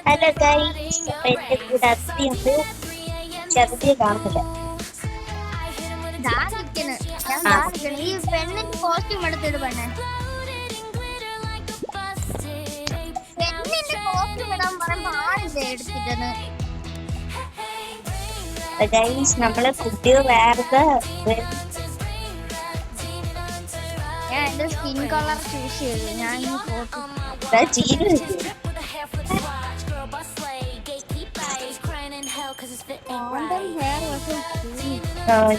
Hello guys, അപ്പൊ എന്റെ കൂടെ അതിഥിയുണ്ട്. പക്ഷെ അതിഥിയെ കാണുന്നില്ല. ദാ നിക്കണ്. ഞാൻ ആ ദാ നിക്കണ്. ഈ പെണ്ണിന്റെ കോസ്റ്റ്യൂം എടുത്തിട്ട് പെണ്ണെ. പെണ്ണിന്റെ കോസ്റ്റ്യൂം ഇടാൻ പറയുമ്പോ ആളില്ലേ എടുത്തിട്ടെന്ന്. ഗൈസ്, നമ്മള് കുട്ടികൾ വേറെ ഞാൻ എന്റെ സ്കിൻ കളർ ചൂസ് ചെയ്തു. ഞാൻ ഈ ഫോട്ടോ ജീവ ഹെയർ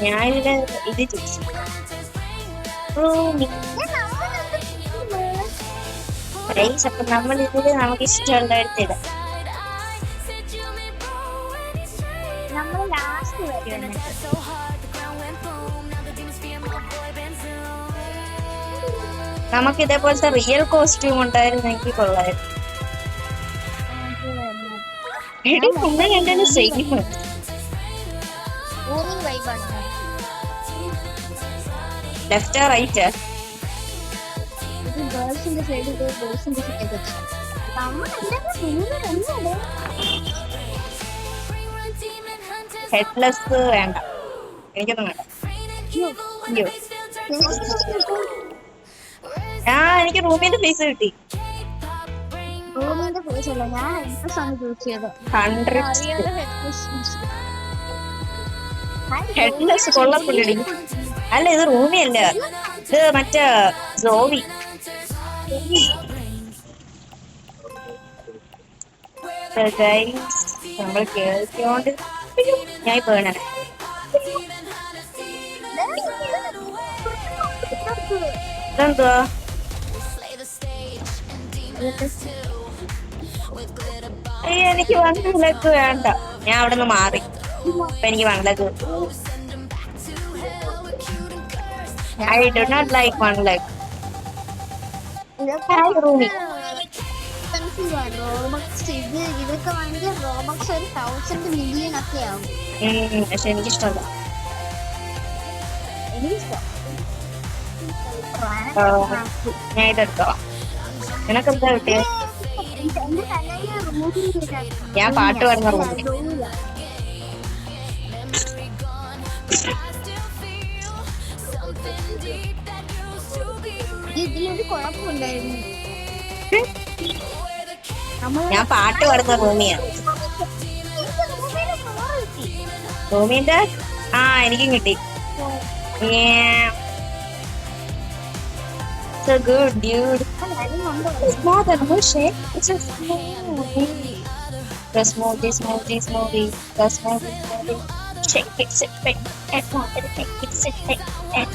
ഞാനിവിടെ ഇത് ചോദിച്ചു. ഗൈസ്, അപ്പൊ നമ്മൾ ഇതില് നമുക്ക് ഇഷ്ടമുള്ള എടുത്തിടാം. നമ്മൾ ലാസ്റ്റ് വരും എന്നിട്ട് നമുക്ക് ഇതേപോലത്തെ റിയൽ കോസ്റ്റ്യൂം ഉണ്ടായിരുന്നെങ്കിൽ കൊള്ളായിരുന്നു. പിന്നെ രണ്ടും സെയിം. ലെഫ്റ്റ് റൈറ്റ് ഗേൾസിന്റെ സൈഡ് ബോയ്സിന്റെ സൈഡ് ഹെഡ്ലെസ് വേണ്ട, എനിക്കൊന്നും വേണ്ട. എനിക്ക് റൂമിന്റെ ഫേസ് കിട്ടി. റൂമിന്റെ ഫേസ് അല്ല, ഞാൻ ഹെഡ്ലെസ് ആണ് ചൂസ് ചെയ്തത്. ഹെഡ്ലെസ് കൊള്ളത്തില്ലടി. അല്ല, ഇത് റൂമി അല്ല, ഇത് മറ്റേ സോവി. നമ്മൾ കേൾക്കോണ്ട് ഞാൻ പേണ ഇതെന്തുവാ? അയ്യോ, എനിക്ക് വൺ ലെഗ് വേണ്ട. ഞാൻ അവിടെ നിന്ന് മാറി. അപ്പൊ എനിക്ക് one leg. I do not like one leg. റൂമി ഇതൊക്കെ വാങ്ങിയ റോബക്സ് ഒരു 1000 മില്യൺ ഒക്കെ ആവും. പക്ഷെ എനിക്കിഷ്ടമല്ല. ഞാൻ ഇതെടുത്തോളാം. നിനക്കെന്താ കിട്ടിയത്? ഞാൻ പാട്ട് പാടുന്ന റൂമിൽ. ഇതിലൊരു കുഴപ്പമുണ്ടായിരുന്നു. ഞാൻ പാട്ട് പാടുന്ന റൂമിയാണ്. റൂമിന്റെ എനിക്കും കിട്ടി. So good, dude. It's more than milkshake. It's a smoothie. The smoothie. The smoothie. Shake it, sit back, and want to take it, sit back, and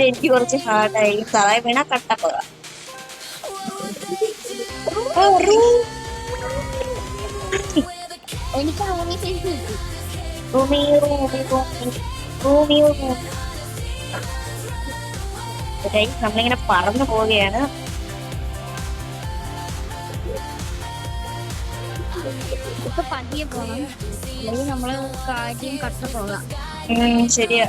എനിക്ക് കുറച്ച് ഹാർഡായി. തറ വീണ കട്ടപ്പുക. നമ്മളിങ്ങനെ പറന്നു പോവുകയാണ്. ഇപ്പൊ പതിയെ പോണം, അല്ലെങ്കിൽ നമ്മള് കാര്യം കട്ട പോകാം. ശരിയാ.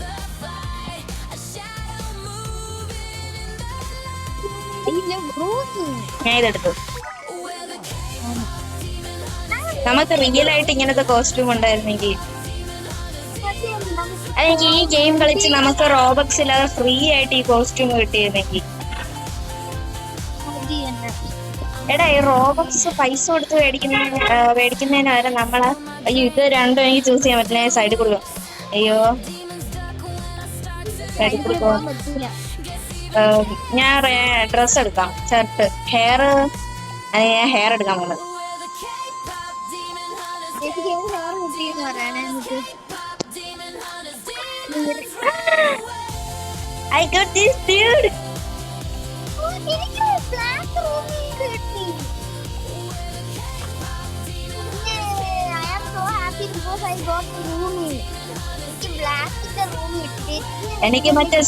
ഞാൻ ഇതെടുത്തു. നമുക്ക് റിയൽ ആയിട്ട് ഇങ്ങനത്തെ കോസ്റ്റ്യൂം ഉണ്ടായിരുന്നെങ്കിൽ, അല്ലെങ്കിൽ ഈ ഗെയിം കളിച്ച് നമുക്ക് റോബക്സ് ഇല്ലാതെ ഫ്രീ ആയിട്ട് ഈ കോസ്റ്റ്യൂം കിട്ടിയിരുന്നെങ്കിൽ. എടാ, ഈ റോബക്സ് പൈസ കൊടുത്ത് മേടിക്കുന്നതിന് വരെ നമ്മള് ഇത് രണ്ടും എനിക്ക് ചൂസ് ചെയ്യാൻ പറ്റില്ല. സൈഡിൽ കൊടുക്കും. അയ്യോ, സൈഡിൽ കൊടുക്കും. ഞാൻ ഡ്രസ് എടുക്കാം, ഷർട്ട്, ഹെയർ. ഞാൻ ഹെയർ എടുക്കാൻ പോകുന്നത്. I got this, dude. എനിക്ക് മറ്റേ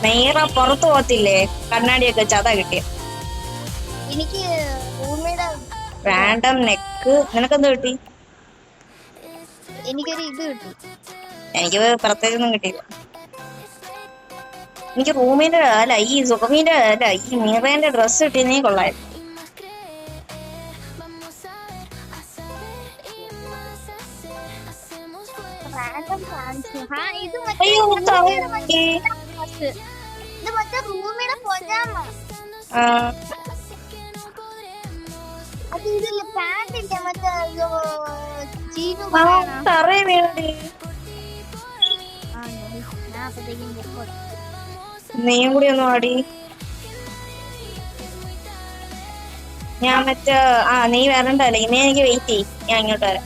നേര പുറത്തു പോകത്തില്ലേ, കണ്ണാടിയൊക്കെ ചത കിട്ടിയ. എനിക്ക് റാൻഡം നെക്ക്. നിനക്കെന്ത് കിട്ടി? എനിക്കൊരു ഇത് കിട്ടി. എനിക്ക് പ്രത്യേകിച്ചൊന്നും കിട്ടിയില്ല. എനിക്ക് റൂമിന്റെ അല്ല ഈ സുഖമീന്റെ അല്ല ഈ മീറേന്റെ ഡ്രസ്സ് ഇട്ടിരുന്നേ കൊള്ളായിരുന്നു. അയ്യോ തറയടി. ഇത് മറ്റേ റൂമിലെ പൊജാമ. അത് ഇതില്ല പാന്റ് ഇല്ല മറ്റേ ജീനു തറയെ വീണടി. ഞാൻ അപ്പത്തേക്കും നീയും കൂടി ഒന്ന് ആടി. ഞാൻ മറ്റേ നീ വരണ്ടല്ലേ ഇനി എനിക്ക് വെയിറ്റ് ചെയ്യും. ഞാൻ ഇങ്ങോട്ട് വരാം.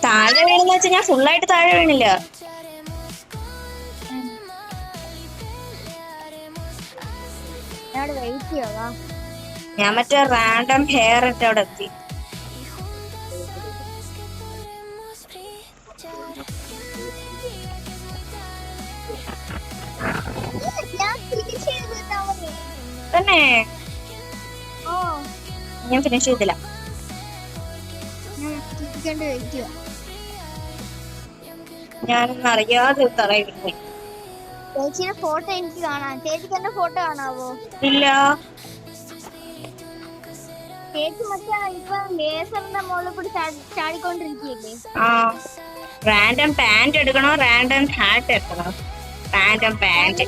താഴെ വീണെന്ന് വെച്ചാൽ ഞാൻ ഫുള്ളായിട്ട് താഴെ വീണില്ല. ഞാൻ മറ്റേ റാൻഡം ഹെയർ ഇട്ട് അവിടെ എത്തി. തന്നെ ഞാൻ ഫിനിഷ് ചെയ്തില്ല. ഞാനൊന്നും അറിയാതെ തറയിൽ പോയി. ചേച്ചിയുടെ ഫോട്ടോ എനിക്ക് കാണാം. ചേച്ചിക്ക് എന്റെ ഫോട്ടോ കാണാവോ? ഇല്ല. ചേച്ചി മറ്റേ ഇപ്പൊ ലേസറിന്റെ മുകളിൽ കൂടി ചാടിക്കൊണ്ടിരിക്കുകയല്ലേ? റാൻഡം പാന്റ് എടുക്കണോ റാൻഡം ഹാറ്റ് എടുക്കണോ? Random pant.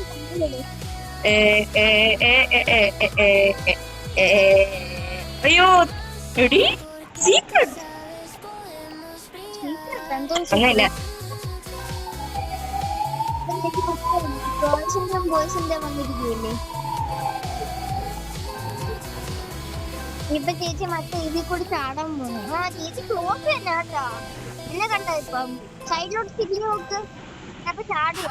അയ്യോ എടി സീക്രട്ട് ഒന്നുമില്ല. ഇപ്പൊ ചേച്ചി മറ്റേ ഇതിൽ കൂടി ചാടാൻ പോകുന്നു. ചേച്ചി ക്ലോസ് തന്നെ കേട്ടോ. എന്നെ കണ്ടോ ഇപ്പം സൈഡിലോട്ട് തിരിഞ്ഞു നോക്ക്. അപ്പൊ ചാടുക.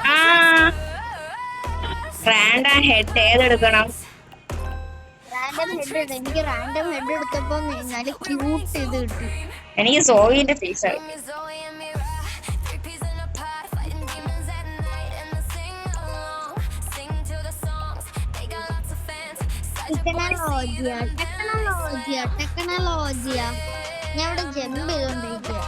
റാൻഡം ഹെഡ് ഏതെടുക്കണം? റാൻഡം ഹെഡ് എടുത്തു. എനിക്ക് റാൻഡം ഹെഡ് എടുത്തപ്പോ നല്ല ക്യൂട്ട് ഇത് കിട്ടി. എനിക്ക് സോയിന്റെ ഫേസ് ആയി. ടെക്നോളജിയ ഞാൻ ഇവിടെ ജമ്പ് ചെയ്തോണ്ടിരിക്കുക.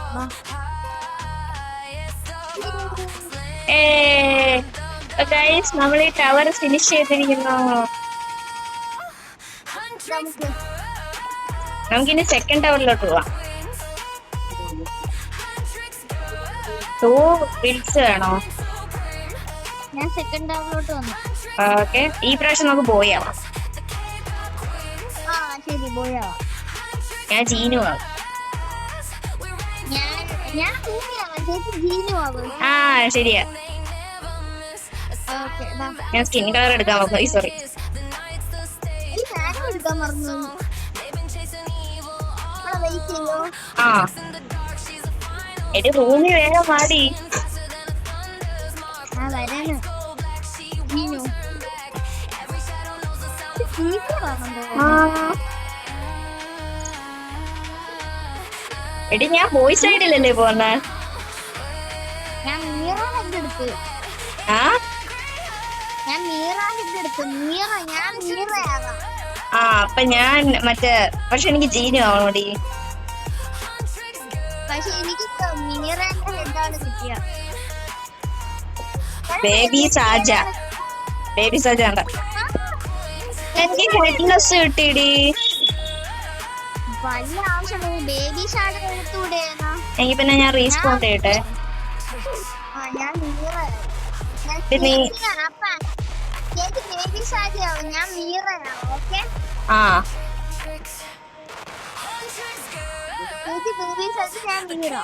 നമ്മൾ ഈ ടവർ ഫിനിഷ് ചെയ്തിരിക്കുന്നു. നമുക്കിനി സെക്കൻഡ് ടവറിലോട്ട് പോവാം. 2 ബിൽസ് വേണോ? ഞാൻ സെക്കൻഡ് ടവറിലോട്ട് വന്നു. ഓക്കെ ഈ പ്രാവശ്യം നമുക്ക് ബോയ് ആവാം. ശരി ബോയ് ആവാം. ഞാൻ ജീനു ആവും. ഞാൻ ചേച്ചി ജീനു ആവും. ശരിയാ. ഞാൻ സ്കിൻ കളർ എടുക്കാൻ പോകും. സോറി എടുക്കാൻ മറന്നു. എടി റൂമിൽ വേഗം മാടി. വരാന് ജീനു എടി ഞാൻ ബോയ് സൈഡിലല്ലേ പോന്നെ. ഞാൻ മീറ ഹെഡ് എടുത്തു. അപ്പൊ ഞാൻ മറ്റേ പക്ഷെ എനിക്ക് ജീനു ആവണോടി. പക്ഷെ എനിക്ക് മീറന്റെ ഹെഡാണ് കിട്ടിയ. ബേബി സാജ ഉണ്ട്. എനിക്ക് ഹെഡ്ലെസ് കിട്ടിയിടി. വലിയ ആവശ്യമുള്ള ബേബി സാജ എടുത്തൂടെ? എങ്കിൽ പിന്നെ ഞാൻ റീസ്പോൺ ചെയ്യട്ടെ. ഞാൻ മീറ ഞാൻ മീറയാണ്. ഓക്കെ ഞാൻ മീറ.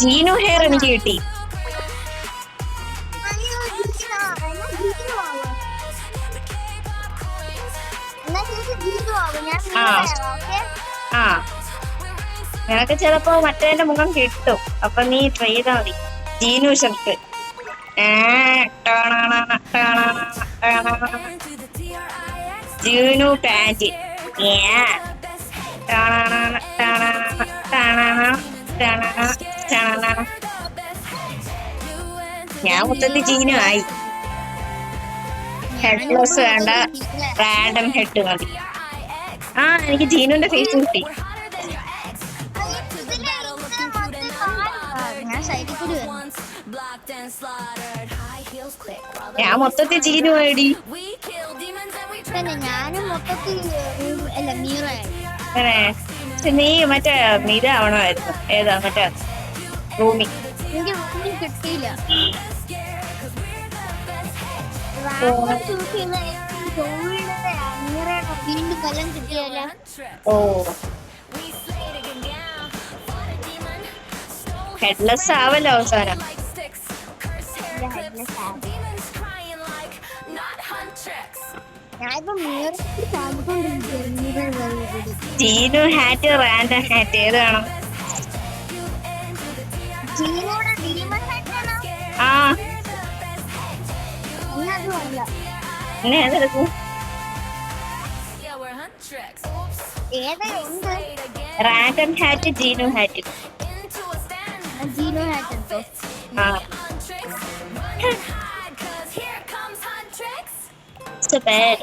ജീനു ഹെയർ എനിക്ക് കിട്ടി. നിനക്ക് ചിലപ്പോ മറ്റേ മുഖം കിട്ടും. അപ്പൊ നീ ട്രൈ ചെയ്താ മതി. ജീനു ഷർട്ട് ജീനു പാന്റ് ഞാൻ മൊത്തത്തിൽ ജീനു ആയി. ഹെഡ് ഗ്ലോസ് വേണ്ട, റാൻഡം ഹെഡ് മതി. ആ എനിക്ക് ജീനുവിന്റെ ഫേസ് കിട്ടി. ഞാൻ മൊത്തത്തിൽ ജീനു ആയിടി. ഞാനും മൊത്തത്തിൽ അങ്ങനെ നീ മറ്റേ ഇതാവണമായിരുന്നു. ഏതാ മറ്റേ റൂമി? എനിക്ക് കിട്ടിയില്ല. വീണ്ടും കൊല്ലം കിട്ടിയല്ല. ഓ ഹെഡ്ലെസ് ആവല്ലോ അവസാനം. ജീനു ഹാറ്റ് റാൻഡം ഹാറ്റ് ഏത് വേണം? ആ പിന്നെ ഏതെടുക്കും? റാൻഡം ഹാറ്റ് ജീനു ഹാറ്റ്. ആ so bad.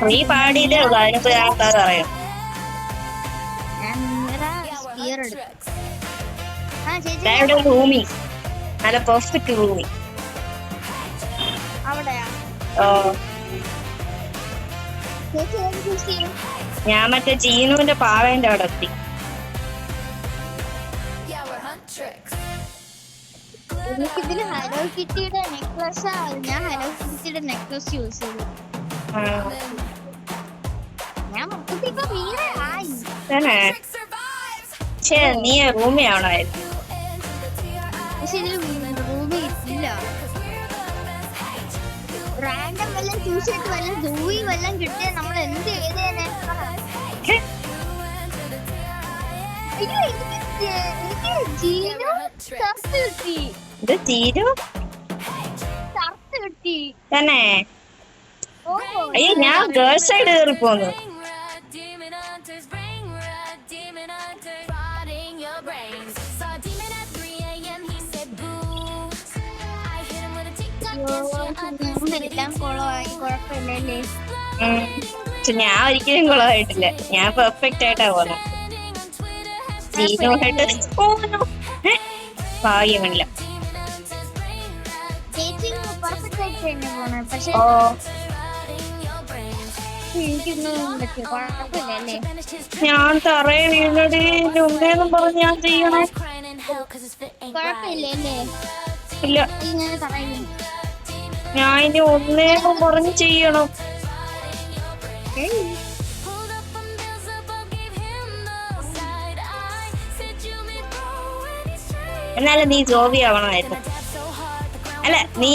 നീ പാടിയില്ലേ ഉള്ളു, അതിനിപ്പോ ഞാൻ എന്താ പറയാം. ഇവിടെ റൂമി നല്ല പെർഫെക്റ്റ് റൂമി. ഓ ഞാൻ മറ്റേ ജീനുവിന്റെ പാവേന്റെ അവിടെ എത്തി. എനിക്കിതില് ഹലോ കിറ്റിയുടെ നെക്ലസ്, ഞാൻ ഹലോ കിറ്റിയുടെ നെക്ലസ് യൂസ് ചെയ്തു. ഞാൻ മൊത്തത്തിൽ ഇപ്പൊ വീറെ ആയി. പക്ഷേ നീ റൂമി ആവണമായിരുന്നു. പക്ഷെ ഇതിൽ റൂമി ഇല്ല. റാൻഡം വല്ലതും ചൂസ് ചെയ്തിട്ട് വല്ലതും ജൂയി വല്ലതും കിട്ടിയാൽ നമ്മൾ എന്ത് ചെയ്തേനെ? തന്നെ അയ്യോ ഞാൻ ഗേൾസ് സൈഡ് കയറി പോന്നു. ഞാൻ ഒരിക്കലും കുളമായിട്ടില്ല. ഞാൻ പെർഫെക്റ്റ് ആയിട്ടാ പോന്നെ. ഭാഗ്യമല്ല. ഞാൻ തറയെ വീണടി ഉമ്മയെന്നും പറഞ്ഞ് ഞാൻ ചെയ്യണേ. ഇല്ല ഞാൻ ഇനി ഒന്നേന്നും പറഞ്ഞ് ചെയ്യണം. എന്നാലും നീ ജോബി ആവണമായിരുന്നു. അല്ല നീ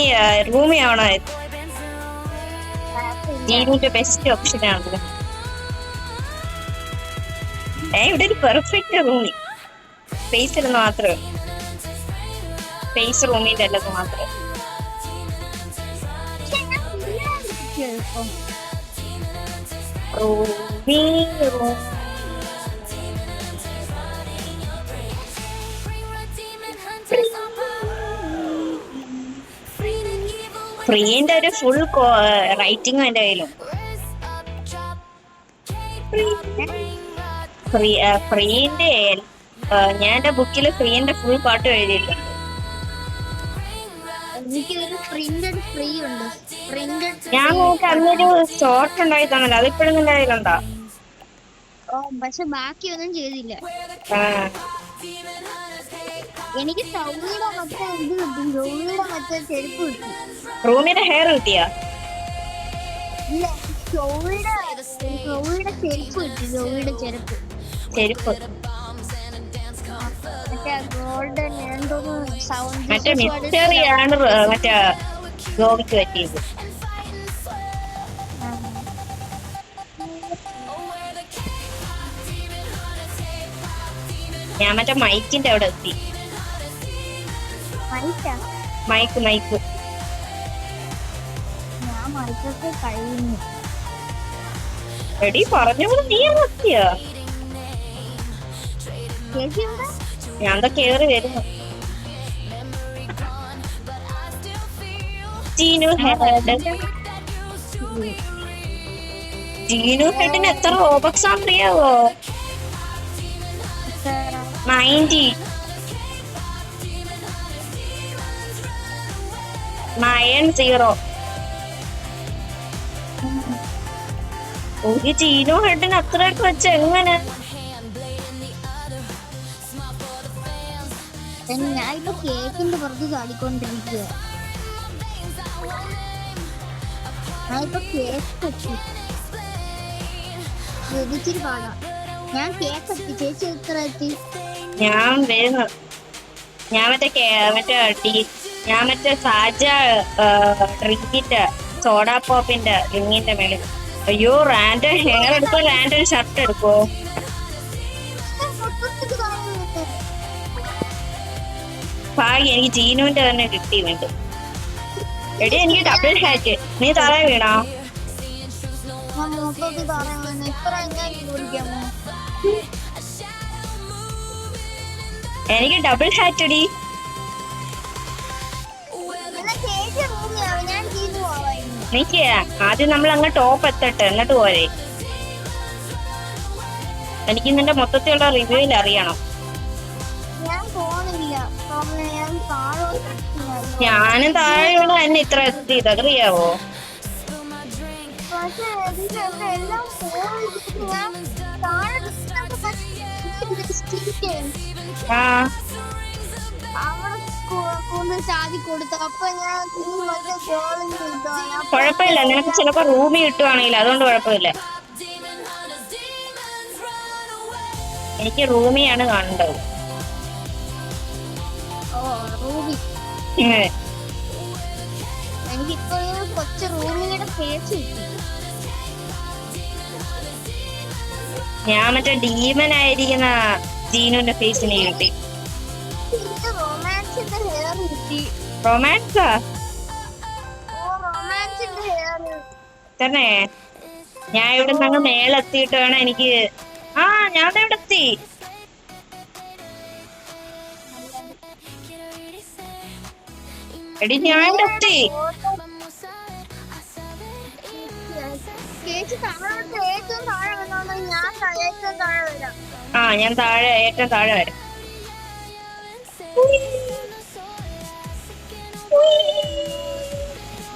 റൂമി ആവണമായിരുന്നു. ജീനുവിന്റെ ബെസ്റ്റ് ഓപ്ഷൻ ആണല്ലോ. ഇവിടെ ഒരു പെർഫെക്റ്റ് റൂമി ഫേസിൽ മാത്രമേ, ഫേസ് റൂമിന്റെ അല്ലത് മാത്രമേ. റൂമി ഫ്രീന്റെ ഒരു ഫുൾ റൈറ്റിംഗ് എന്റെ കയ്യിലും. ഫ്രീന്റെ ഞാൻ എന്റെ ബുക്കില് ഫ്രീന്റെ ഫുൾ പാട്ട് എഴുതിയിട്ടുണ്ട്. ഞാൻ നോക്കി അന്നൊരു ഷോർട്ട് ഉണ്ടായി തന്നല്ലോ, അതിപ്പോഴും നിന്റെ കയ്യിലുണ്ടോ? പക്ഷെ ബാക്കിയൊന്നും ചെയ്തില്ല. എനിക്ക് സൗമിയുടെ മറ്റേ ഇത് കിട്ടും, ജോമിയുടെ മറ്റേ ചെരുപ്പ് കിട്ടും. റൂമിന്റെ ഹെയർ കിട്ടിയാ? ഇല്ല, ജോമിയുടെ ചെരുപ്പ് കിട്ടി. ജോമിയുടെ ചെരുപ്പ് മറ്റേ ഗോൾഡൻ എന്തോന്ന് സൗണ്ട് മറ്റേ മിസ്റ്ററിയാണ് മറ്റേ ഗോവിക്ക് പറ്റിയത്. ഞാൻ മറ്റേ മൈക്കിന്റെ അവിടെ എത്തി. മൈക്ക് ഞാൻ മൈക്കൊക്കെ കഴിഞ്ഞു. എടി പറഞ്ഞോളൂ നീ എത്തിയോ? ചേച്ചി എവിടെ? ഞാൻ എന്താ കേറി വരുന്നു. ജീനു ഹെഡിന് എത്ര റോബക്സ് അറിയാവോ? 90 90. ഒരു ജീനു ഹെഡിന് അത്രയൊക്കെ വെച്ച് എങ്ങനെ? ഞാൻ ഇപ്പൊ കേക്കിന്റെ പുറത്ത് ചാടിക്കൊണ്ടിരിക്കുക. ഞാനിപ്പോ കേക്ക് എത്തി. ഇച്ചിരി പാടാ. ഞാൻ കേക്ക് എത്തി. ചേച്ചി എത്ര എത്തി? ഞാൻ വരുന്നു. ഞാൻ മറ്റേ സാജ ഡ്രിങ്കിന്റെ സോഡാ പോപ്പിന്റെ റിങ്ങിന്റെ മേളിൽ. അയ്യോ റാൻഡൻ ഹെയർ എടുക്കോ? റാൻഡൻ ഷർട്ട് എടുക്കോ? ഭാഗ്യം എനിക്ക് ജീനുവിന്റെ തന്നെ കിട്ടി വീണ്ടും. എടി എനിക്ക് ഡബിൾ ഹാറ്റ്. നീ താഴെ വീണോ? എനിക്ക് ഡബിൾ ഹാറ്റ് അടി. എനിക്ക് ആദ്യം നമ്മൾ അങ്ങ് ടോപ്പ് എത്തട്ടെ എന്നിട്ട് പോരെ. എനിക്ക് നിന്റെ മൊത്തത്തിലുള്ള റിവ്യൂവിൽ അറിയണം. ഞാനും താഴെയുള്ള എന്നെ ഇത്ര എത്തിയത് അറിയാവോ? ആ കുഴപ്പമില്ല, നിനക്ക് ചിലപ്പോ റൂമിൽ കിട്ടുവാണെങ്കിൽ അതുകൊണ്ട് കുഴപ്പമില്ല. എനിക്ക് റൂമിയാണ് കാണേണ്ടത്. ഞാൻ മറ്റേ ഡീമൻ ആയിരിക്കുന്ന ജീനുവിന്റെ ഫേസിന് കിട്ടി. റൊമാൻസാ തന്നെ? ഞാൻ ഇവിടെ നിന്ന് അങ്ങ് മേലെത്തിയിട്ട് വേണം എനിക്ക്. ആ ഞാൻ ഇവിടെ എത്തി. എടി ഞാൻ ഇവിടെ എത്തി. ആ ഞാൻ താഴെ ഏറ്റവും താഴെ വരാം.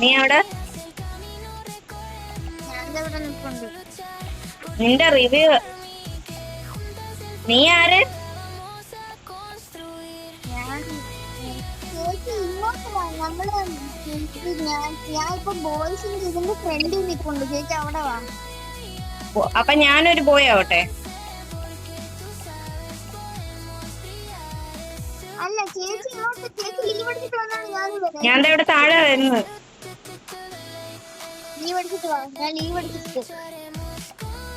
നീ അവിടെ? നിന്റെ റിവ്യൂ. നീ ആര്? അപ്പൊ ഞാനൊരു ബോയ് ആവട്ടെ? ഞാൻ ഇവിടെ താഴെ വരുന്നു.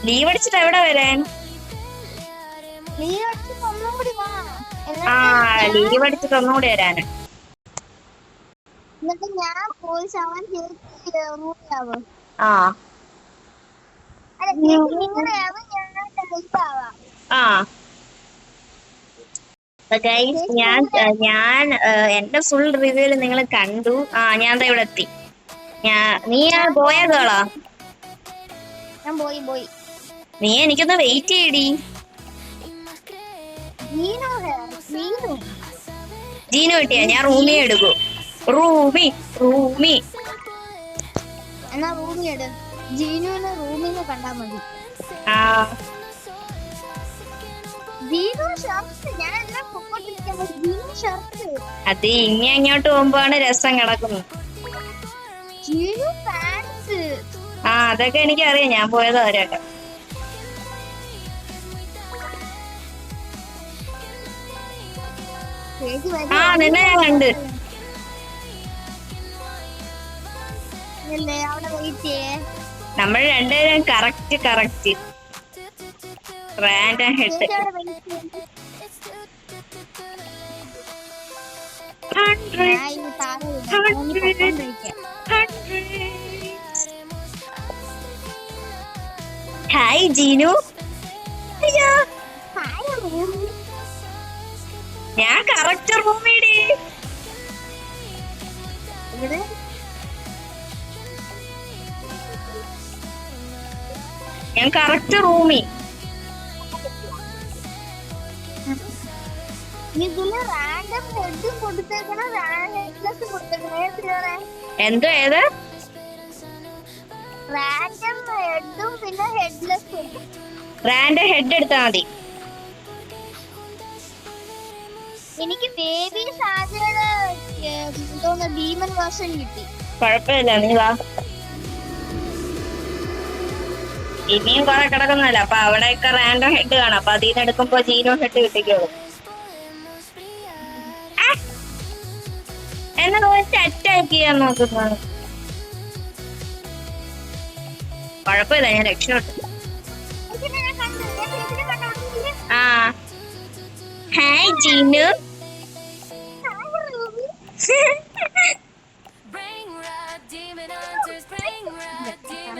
ലീവ് അടിച്ചിട്ട് എവിടെ വരാൻ? ആ ലീവ് അടിച്ചിട്ട് ഒന്നുകൂടി വരാന്. ആ ആ ഞാൻ എന്റെ ഫുൾ റിവ്യൂല് നിങ്ങൾ കണ്ടു. ആ ഞാൻ ഇവിടെ എത്തി. നീ പോയ കേളാ? നീ എനിക്കൊന്ന് വെയിറ്റ് ചെയ്യടി. ജീനു കിട്ടിയാ ഞാൻ റൂമി എടുക്കൂ. റൂമി കണ്ടാ മതി. ആ അത് ഇനി അങ്ങോട്ട് പോകുമ്പോഴാണ് രസം കിടക്കുന്നത്. ആ അതൊക്കെ എനിക്കറിയാം, ഞാൻ പോയത് അവരൊക്കെ. ആ നിന്നെ ഞാൻ കണ്ട്. നമ്മൾ രണ്ടുപേരും correct random head. Hi Jeenu. അയ്യോ ഞാൻ കറക്റ്റ് റൂമിടി. ഇവിടെ ഞാൻ കറക്റ്റ് റൂമി. ഇതില് റാൻഡം ഹെഡും കൊടുത്തേക്കണം, ഹെഡ്ലെസ് കൊടുത്തേക്കണം. എന്തോ ഏത് റാൻഡം ഹെഡും പിന്നെ ഹെഡ്ലെസ്. റാൻഡ് ഹെഡ് എടുത്താ മതി. എനിക്ക് ബേബി സാജയുടെ തോന്നുന്ന ഡീമൻ വേർഷൻ കിട്ടി. കുഴപ്പമില്ല, നീ വാ. ഇനിയും കുറെ കിടക്കുന്നല്ല, അപ്പൊ അവിടെയൊക്കെ റാൻഡം ഹെഡ് കാണാം. അപ്പൊ അതിൽ നിന്ന് എടുക്കുമ്പോ ജീനോ ഹെഡ് കിട്ടിക്കോളും. എന്നെ അറ്റാക്ക് ചെയ്യാൻ നോക്കുന്നതാണ്. കുഴപ്പമില്ല, ഞാൻ രക്ഷപ്പെട്ടു. ആ ഹായ് ജീനു.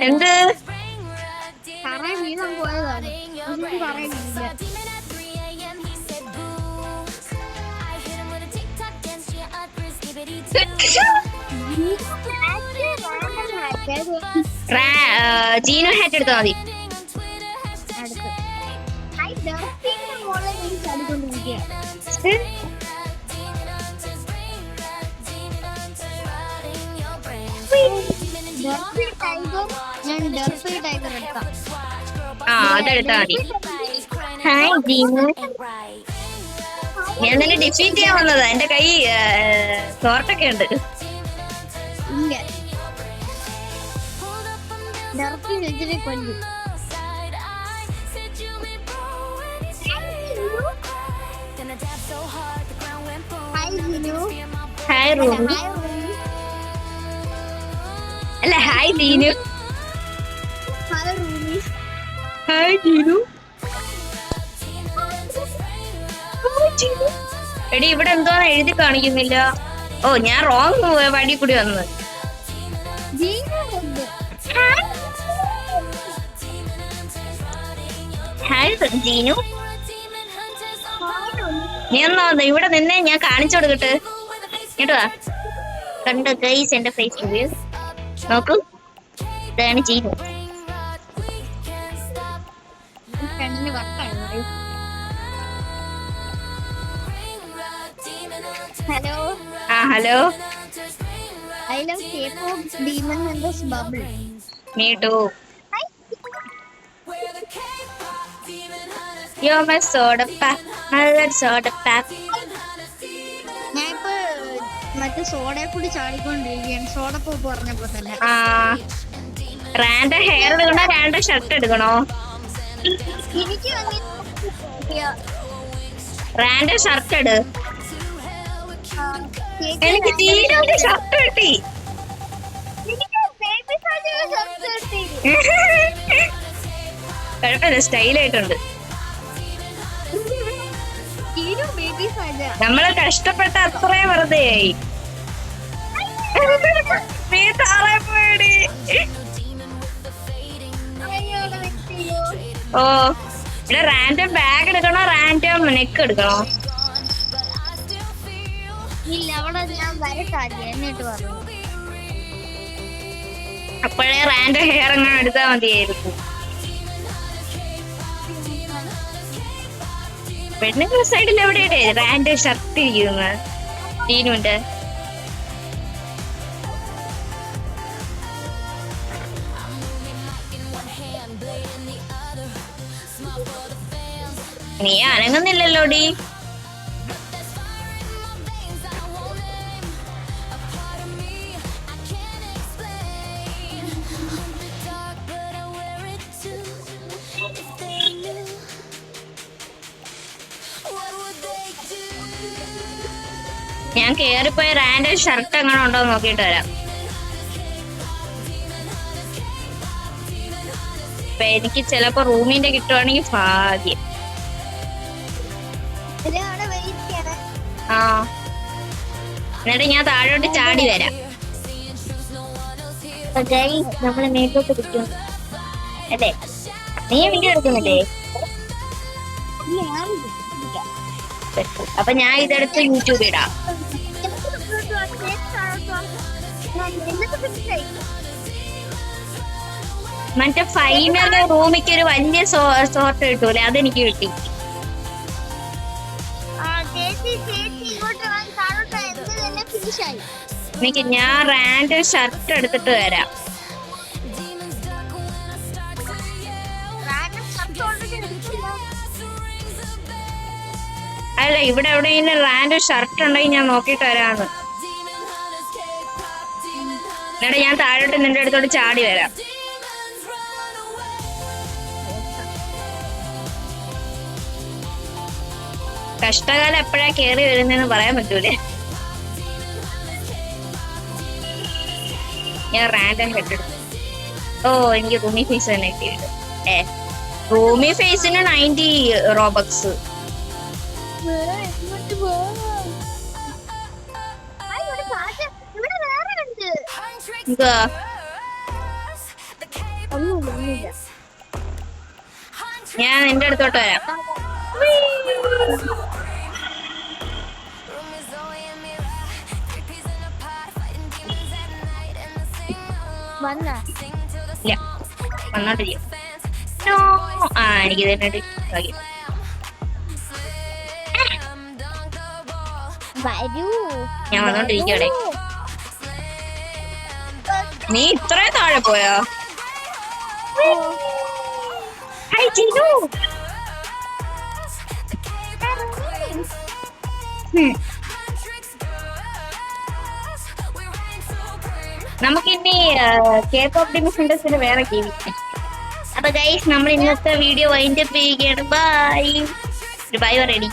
എന്ത് വീണാൻ പോയതാണ്. ജീനു ഹെഡ് എടുത്താ മതി. ഞാൻ ഡർഫി ടൈഗർ എടുക്കാം. ആ അതെടുത്താ മതി. ഹായ് ജീനു. ഞാൻ തന്നെ ഡിഫീറ്റ് ചെയ്യാൻ വന്നതാ. എന്റെ കൈ തോർട്ടൊക്കെ ഉണ്ട്. ഇല്ല, ഡർഫി വെച്ചിട്ട് കൊല്ലും. ഹായ് റൂമി. അല്ല ഹായ് ദീനു. ഹായ് ജീനു. എടി ഇവിടെ എന്തോന്ന് എഴുതി കാണിക്കുന്നില്ല. ഓ ഞാൻ റോങ് വഴി കൂടി വന്നത്. ഹായ് ജീനു. നീ എന്നാ ഇവിടെ നിന്നെ ഞാൻ കാണിച്ചു കൊടുക്കട്ടെ. കേട്ടോ കണ്ടോ ഗൈസ് എന്റെ ഫേസ് റിവ്യൂ നോക്കൂ. ഇതാണ് ജീനു. ഹലോ. ആ hello. I love K-pop Demon Hunters Bubble. Me too. You're my soda pop. I love soda pop. ഞാൻ ഇപ്പൊ മറ്റേ സോഡയെ കൂടി ചാടിക്കൊണ്ടിരിക്കുകയാണ്. സോഡ പോപ്പ് പറഞ്ഞപ്പോ തന്നെ. ആ റാൻഡ് ഹെയർ എടുക്കണോ റാൻഡ് ഷർട്ട് എടുക്കണോ? എനിക്ക് റാൻഡ് ഷർട്ട് എടു. എനിക്ക് ജീനുവിന്റെ ഷർട്ട് കിട്ടി. കുഴപ്പമില്ല, സ്റ്റൈലായിട്ടുണ്ട്. നമ്മള് കഷ്ടപ്പെട്ട അത്രയും വെറുതെ ആയി. നീ താറേ പോയടി. ഓ ഇവിടെ റാൻഡം ബാഗ് എടുക്കണോ റാൻഡം നെക്ക് എടുക്കണോ? ഇല്ല, അവിടെ ഞാൻ വരട്ടാല്ലേ എന്നിട്ട് പറഞ്ഞു. അപ്പോഴേ റാൻഡം ഹെയർ എങ്ങനെ എടുത്താൽ മതിയായിരുന്നു. പെണ്ണുങ്ങളുടെ സൈഡിൽ എവിടെയാട്ടെ റാൻഡ് ഷർട്ട് ഇരിക്കുന്നത് ജീനുവിന്റെ? നീ അനങ്ങുന്നില്ലല്ലോ ഡി. ഞാൻ കേറിപ്പോയ റാൻഡ് ഷർട്ട് എങ്ങനെ ഉണ്ടോ നോക്കിട്ട് വരാം. അപ്പൊ എനിക്ക് ചിലപ്പോ റൂമിന്റെ കിട്ടുവാണെങ്കിൽ ഭാഗ്യം. ആ എന്നിട്ട് ഞാൻ താഴോട്ട് ചാടി വരാം. നമ്മള് മേക്കോട്ട് കിട്ടും അല്ലേ? നീ വീഡിയോ എടുക്കുന്നില്ലേ? ഇല്ല, ഞാനില്ല. അപ്പൊ ഞാൻ ഇതെടുത്ത് യൂട്യൂബ് ഇടാം. മറ്റേ ഫൈനൽ റൂമിക്ക് ഒരു വലിയ സോർട്ട് കിട്ടൂലെ, അതെനിക്ക് കിട്ടി. എനിക്ക് ഞാൻ റാൻഡ് ഷർട്ട് എടുത്തിട്ട് വരാം. അല്ല, ഇവിടെ എവിടെയെങ്കിലും റാൻഡ് ഷർട്ട് ഉണ്ടെങ്കിൽ ഞാൻ നോക്കിയിട്ട് വരാന്ന്. എന്നിട്ട് ഞാൻ താഴോട്ട് നിന്റെ അടുത്തോട്ട് ചാടി വരാം. കഷ്ടകാലം എപ്പോഴാ കേറി വരുന്നതെന്ന് പറയാൻ പറ്റൂലേ. ഞാൻ റാൻഡം ഹെഡ് എടുത്തു. ഓ, എനിക്ക് റൂമി ഫേസ് തന്നെ കിട്ടിയിട്ട്. റൂമി ഫേസിന് 90 റോബക്സ്. ഞാൻ നിന്റെ അടുത്തോട്ട് വരാം. ഇല്ല, വന്നോണ്ടിരിക്കും. എനിക്ക് തന്നെ ഞാൻ വന്നോണ്ടിരിക്കടെ. നീ ഇത്രയും താഴെ പോയോ? നമുക്കിനി കേപ്പ് ഓപ്റ്റിമിസ്റ്റിന്റെ വേറെ ഗെയിം. അപ്പൊ ഗൈസ്, നമ്മൾ ഇന്നത്തെ വീഡിയോ വൈൻഡ് അപ്പ് ചെയ്യുകയാണ്. ബൈ. ഒരു ബൈ പറയടി.